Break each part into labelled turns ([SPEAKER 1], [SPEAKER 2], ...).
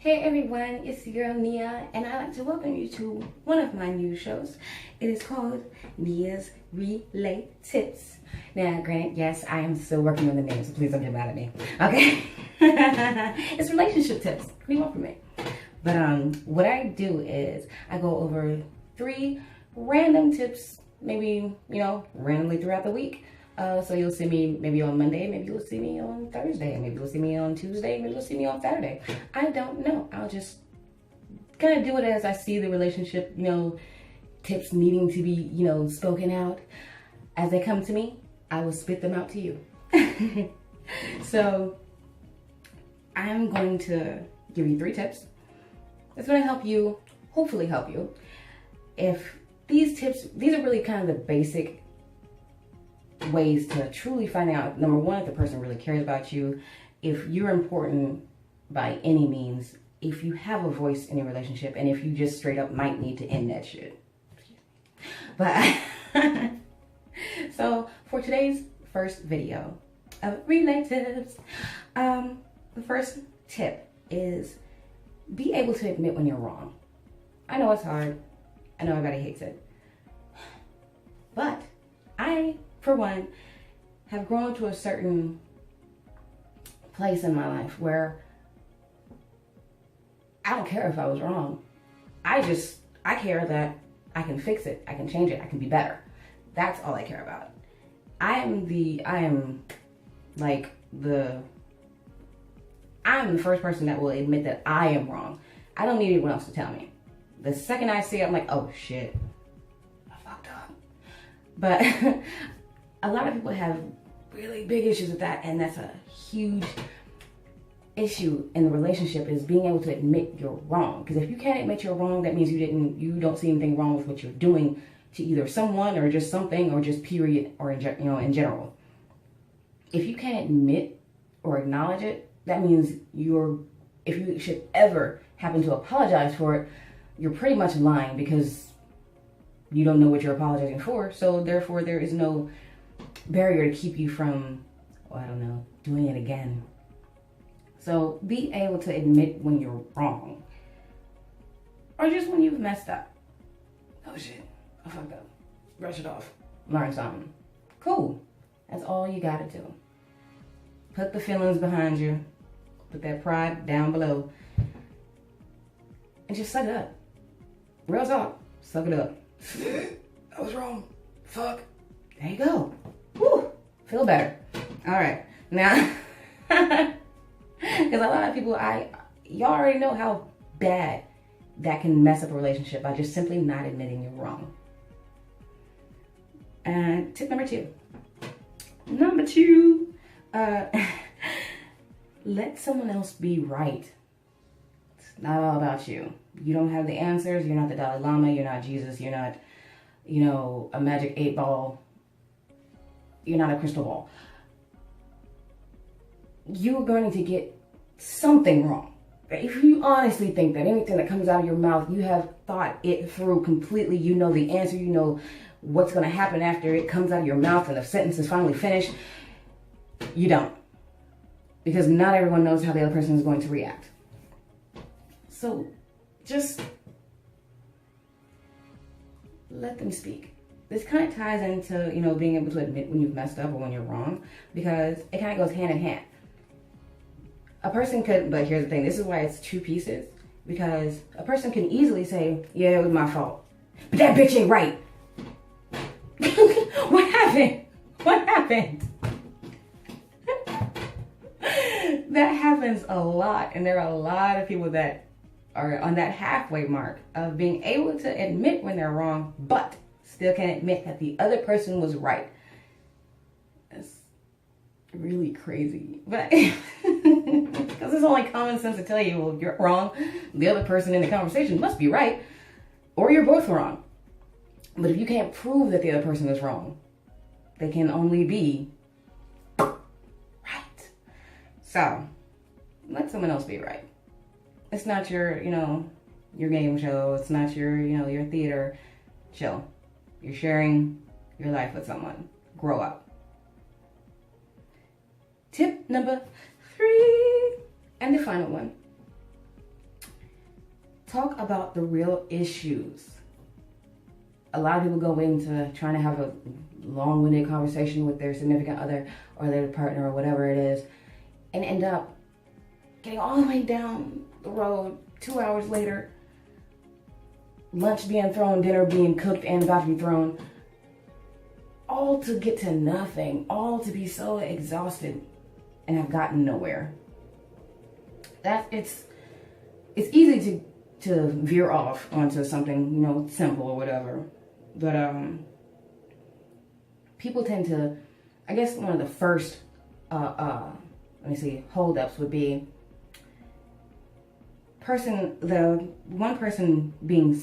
[SPEAKER 1] Hey everyone, it's your girl Nia, and I'd like to welcome you to one of my new shows. It is called Nia's Relationships. Now, granted, yes, I am still working on the name, so please don't get mad at me. Okay? It's relationship tips. What do you want from me? But what I do is I go over 3 random tips, maybe, randomly throughout the week. So you'll see me maybe on Monday, maybe you'll see me on Thursday, maybe you'll see me on Tuesday, maybe you'll see me on Saturday. I don't know. I'll just kind of do it as I see the relationship, tips needing to be, spoken out. As they come to me, I will spit them out to you. So I'm going to give you 3 tips. It's going to help you, hopefully help you. If these tips, these are really kind of the basic ways to truly find out, number one, if the person really cares about you, if you're important by any means, if you have a voice in your relationship, and if you just straight up might need to end that shit. But so for today's first video of Relationships, the first tip is be able to admit when you're wrong. I know it's hard. I know everybody hates it. But I, for one, have grown to a certain place in my life where I don't care if I was wrong. I care that I can fix it, I can change it, I can be better. That's all I care about. I'm the first person that will admit that I am wrong. I don't need anyone else to tell me. The second I see it, I'm like, oh shit, I fucked up. But a lot of people have really big issues with that, and that's a huge issue in the relationship, is being able to admit you're wrong. Because if you can't admit you're wrong, that means you don't see anything wrong with what you're doing to either someone or just something or just period or in general. If you can't admit or acknowledge it, that means if you should ever happen to apologize for it, you're pretty much lying because you don't know what you're apologizing for. So therefore there is no barrier to keep you from, doing it again. So be able to admit when you're wrong. Or just when you've messed up. Oh shit, I fucked up. Brush it off. Learn something. Cool. That's all you gotta do. Put the feelings behind you. Put that pride down below. And just suck it up. Real talk. Suck it up. I was wrong. Fuck. There you go. Woo. Feel better. Alright. Now, because a lot of people, y'all already know how bad that can mess up a relationship by just simply not admitting you're wrong. And tip number 2. Let someone else be right. It's not all about you. You don't have the answers. You're not the Dalai Lama. You're not Jesus. You're not, a magic 8 ball. You're not a crystal ball. You're going to get something wrong. If you honestly think that anything that comes out of your mouth, you have thought it through completely, you know the answer, you know what's going to happen after it comes out of your mouth and the sentence is finally finished, you don't. Because not everyone knows how the other person is going to react. So just let them speak. This kind of ties into, being able to admit when you've messed up or when you're wrong, because it kind of goes hand in hand. A person could, but here's the thing, this is why it's 2 pieces, because a person can easily say, yeah, it was my fault, but that bitch ain't right. What happened? What happened? That happens a lot, and there are a lot of people that are on that halfway mark of being able to admit when they're wrong, but still can't admit that the other person was right. That's really crazy. But because it's only common sense to tell you, well, you're wrong. The other person in the conversation must be right, or you're both wrong. But if you can't prove that the other person is wrong, they can only be right. So let someone else be right. It's not your, your game show. It's not your, your theater show. You're sharing your life with someone. Grow up. Tip number 3, and the final one. Talk about the real issues. A lot of people go into trying to have a long-winded conversation with their significant other or their partner or whatever it is, and end up getting all the way down the road 2 hours later, lunch being thrown, dinner being cooked and about to be thrown, all to get to nothing, all to be so exhausted and have gotten nowhere. That it's easy to veer off onto something, you know, simple or whatever. But people tend to, I guess one of the first holdups would be the one person being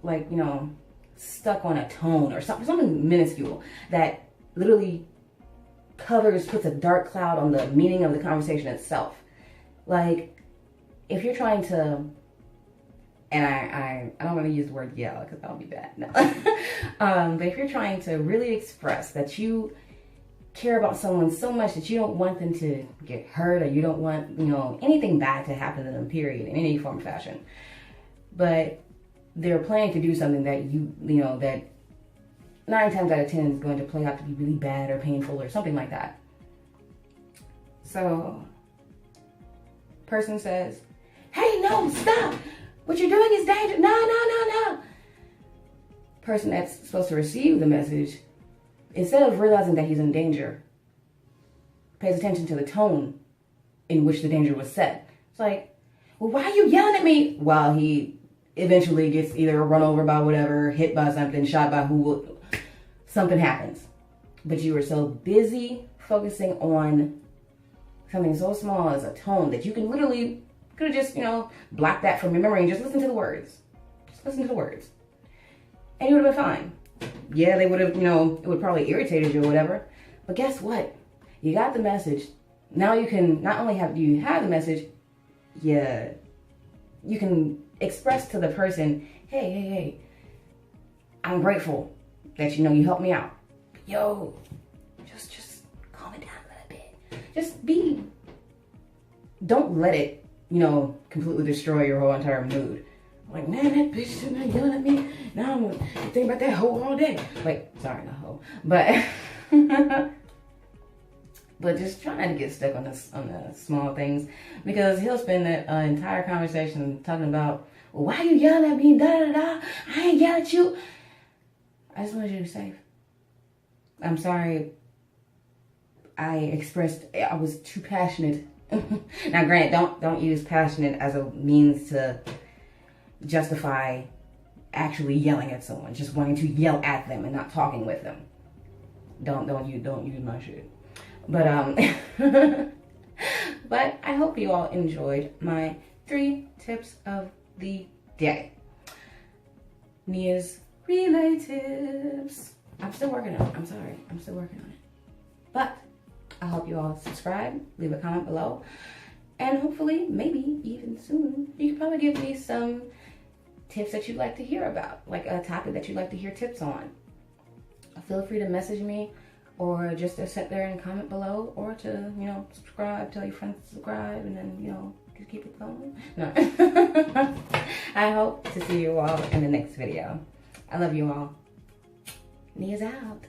[SPEAKER 1] like, you know, stuck on a tone or something minuscule that literally puts a dark cloud on the meaning of the conversation itself. Like, if you're trying to, and I don't want to use the word yell because that'll be bad. No. But if you're trying to really express that you care about someone so much that you don't want them to get hurt, or you don't want, you know, anything bad to happen to them, period, in any form or fashion, but they're planning to do something that you know, that 9 times out of 10 is going to play out to be really bad or painful or something like that. So, person says, "Hey, no, stop! What you're doing is dangerous. No. Person that's supposed to receive the message, instead of realizing that he's in danger, pays attention to the tone in which the danger was said. It's like, well, why are you yelling at me? Well, he eventually gets either run over by whatever, hit by something, shot by who, something happens. But you were so busy focusing on something so small as a tone that you could have just, you know, blocked that from your memory and just listen to the words. Just listen to the words. And you would have been fine. Yeah, they would have, you know, it would probably irritated you or whatever. But guess what? You got the message. Now you can, not only have you have the message, yeah, you can express to the person, hey, I'm grateful that, you know, you helped me out. Yo, just calm it down a little bit. Don't let it, you know, completely destroy your whole entire mood. Like, man, that bitch sitting there yelling at me. Now I'm gonna think about that hoe all day. Like, sorry, not hoe. But but just try not to get stuck on the small things, because he'll spend that entire conversation talking about, well, why are you yelling at me? Da da da. I ain't yelling at you. I just wanted you to be safe. I'm sorry. I was too passionate. Now, granted, don't use passionate as a means to justify actually yelling at someone, just wanting to yell at them and not talking with them. Don't use my shit. But but I hope you all enjoyed my 3 tips of the day. Nia's Relationtips. I'm still working on it. I'm sorry. I'm still working on it. But I hope you all subscribe, leave a comment below, and hopefully, maybe even soon, you can probably give me some tips that you'd like to hear about, like a topic that you'd like to hear tips on. Feel free to message me, or just to sit there and comment below, or to, you know, subscribe, tell your friends to subscribe, and then, you know, just keep it going. No. I hope to see you all in the next video. I love you all. Nia's out.